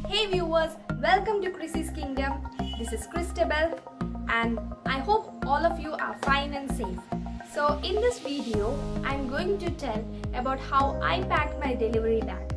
Hey viewers, welcome to Chrissy's Kingdom. This is Christabel and I hope all of you are fine and safe. So in this video, I'm going to tell about how I packed my delivery bag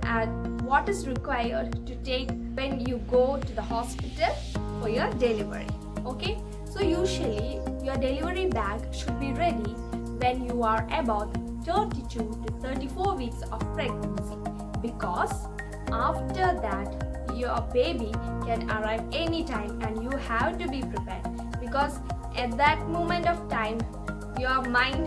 and what is required to take when you go to the hospital for your delivery. Okay, so usually your delivery bag should be ready when you are about 32 to 34 weeks of pregnancy, because after that your baby can arrive anytime and you have to be prepared, because at that moment of time your mind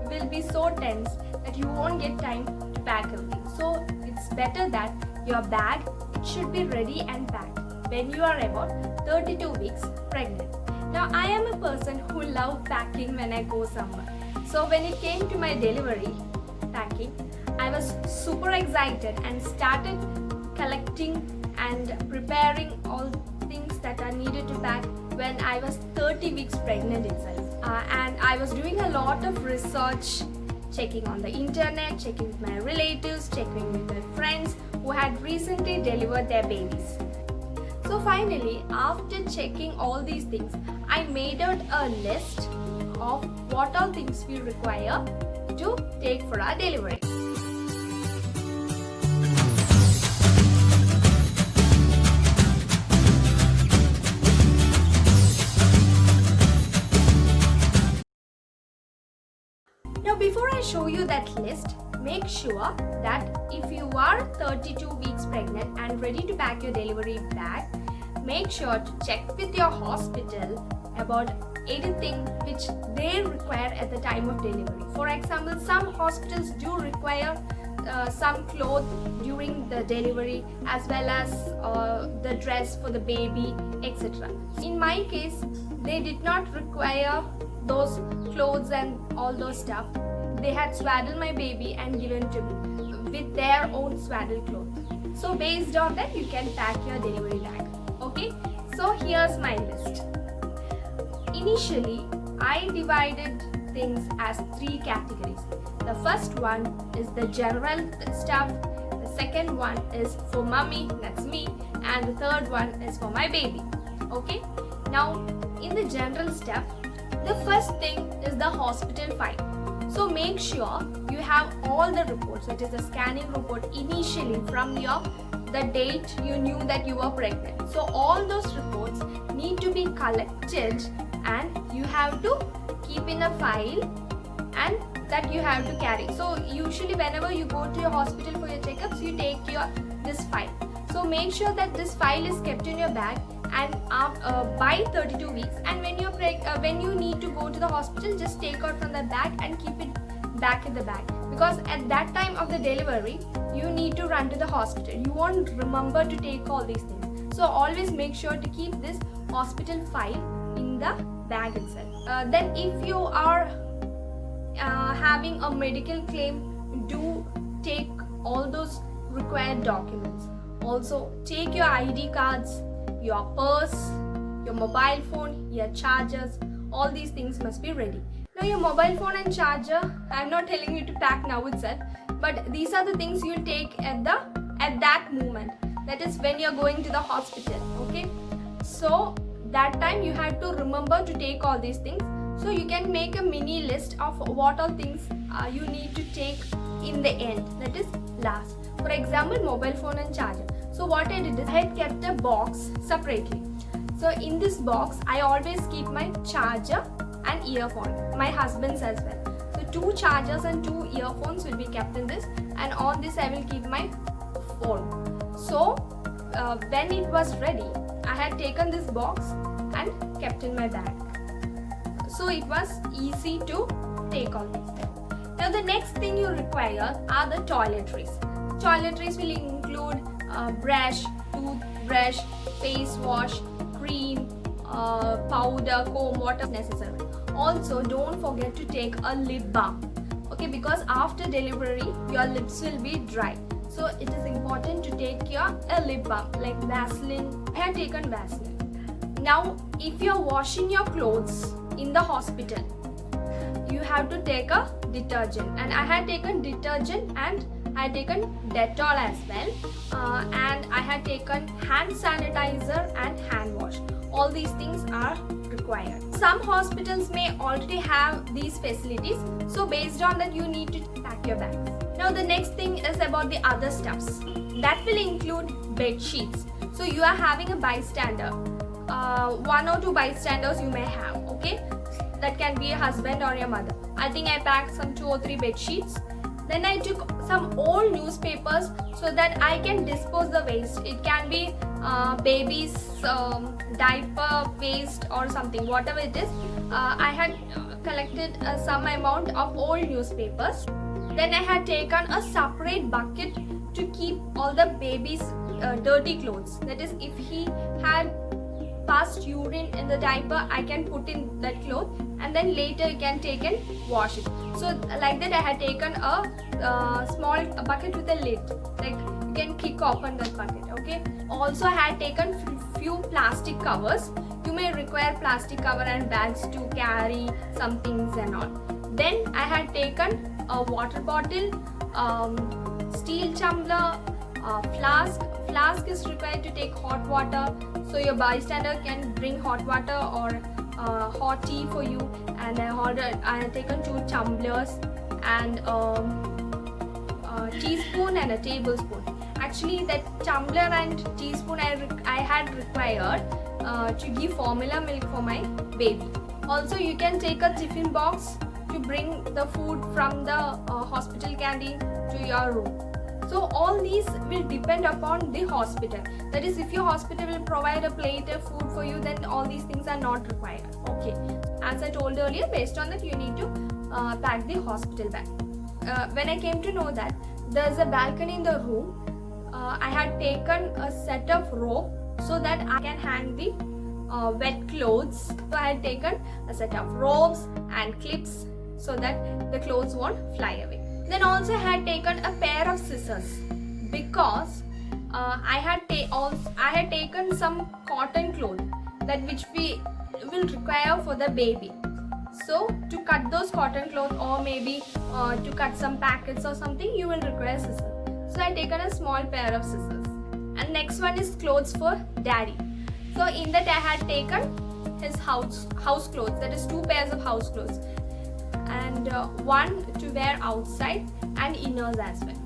will be so tense that you won't get time to pack everything. So it's better that your bag should be ready and packed when you are about 32 weeks pregnant. Now I am a person who loves packing when I go somewhere. So when it came to my delivery packing, I was super excited and started collecting and preparing all things that are needed to pack when I was 30 weeks pregnant itself. And I was doing a lot of research, checking on the internet, checking with my relatives, checking with my friends who had recently delivered their babies. So finally, after checking all these things, I made out a list of what all things we require to take for our delivery. Now before I show you that list, make sure that if you are 32 weeks pregnant and ready to pack your delivery bag, make sure to check with your hospital about anything which they require at the time of delivery. For example, some hospitals do require some clothes during the delivery, as well as the dress for the baby, etc. In my case, they did not require those clothes and all those stuff. They had swaddled my baby and given to me with their own swaddle clothes. So based on that, you can pack your delivery bag. Okay, so here's my list. Initially, I divided things as 3 categories. The first one is the general stuff, the second one is for mommy, that's me, and the third one is for my baby. Okay, now in the general stuff, the first thing is the hospital file. So make sure you have all the reports, that is the scanning report initially from the date you knew that you were pregnant. So all those reports need to be collected and you have to keep in a file, and that you have to carry. So usually whenever you go to your hospital for your checkups, you take this file. So make sure that this file is kept in your bag and by 32 weeks, and when you need to go to the hospital, just take out from the bag and keep it back in the bag, because at that time of the delivery you need to run to the hospital. You won't remember to take all these things. So always make sure to keep this hospital file in the bag itself. Then if you are having a medical claim, do take all those required documents. Also take your ID cards, your purse, your mobile phone, your chargers, all these things must be ready. Now your mobile phone and charger, I'm not telling you to pack now itself, but these are the things you'll take at that moment, that is when you're going to the hospital. Okay, so that time you have to remember to take all these things. So you can make a mini list of what all things you need to take in the end, that is last. For example, mobile phone and charger. So what I did is I had kept a box separately. So in this box I always keep my charger and earphone, my husband's as well. So 2 chargers and 2 earphones will be kept in this, and on this I will keep my phone. So when it was ready, I had taken this box and kept in my bag. So it was easy to take all these things. Now the next thing you require are the toiletries. Toiletries will include brush, toothbrush, face wash, cream, powder, comb, what is necessary. Also don't forget to take a lip balm. Okay, because after delivery your lips will be dry. So it is important to take a lip balm like Vaseline. I have taken Vaseline. Now if you are washing your clothes in the hospital, you have to take a detergent, and I had taken detergent and I had taken Dettol as well, and I had taken hand sanitizer and hand wash. All these things are required. Some hospitals may already have these facilities, so based on that you need to pack your bags. Now the next thing is about the other stuffs. That will include bed sheets. So you are having a bystander, 1 or 2 bystanders you may have, okay? That can be a husband or your mother. I think I packed some 2 or 3 bed sheets. Then I took some old newspapers so that I can dispose the waste. It can be baby's diaper waste or something, whatever it is. I had collected some amount of old newspapers. Then I had taken a separate bucket to keep all the baby's dirty clothes. That is, if he had passed urine in the diaper, I can put in that cloth, and then later you can take and wash it. So like that I had taken a small bucket with a lid, like you can kick open that bucket, okay? Also I had taken few plastic covers. You may require plastic cover and bags to carry some things and all. Then I had taken a water bottle, steel tumbler, flask. Flask is required to take hot water, so your bystander can bring hot water or hot tea for you. And I have taken 2 tumblers and a teaspoon and a tablespoon. Actually that tumbler and teaspoon I had required to give formula milk for my baby. Also you can take a tiffin box to bring the food from the hospital canteen to your room. So all these will depend upon the hospital. That is, if your hospital will provide a plate of food for you, then all these things are not required. Okay. As I told earlier, based on that you need to pack the hospital bag. When I came to know that there is a balcony in the room, I had taken a set of rope so that I can hang the wet clothes. So I had taken a set of ropes and clips so that the clothes won't fly away. Then also I had taken a pair of scissors because I had taken some cotton cloth that which we will require for the baby. So to cut those cotton cloth, or maybe to cut some packets or something, you will require scissors. So I taken a small pair of scissors. And next one is clothes for daddy. So in that I had taken his house clothes, that is 2 pairs of house clothes, and 1 to wear outside and inners as well.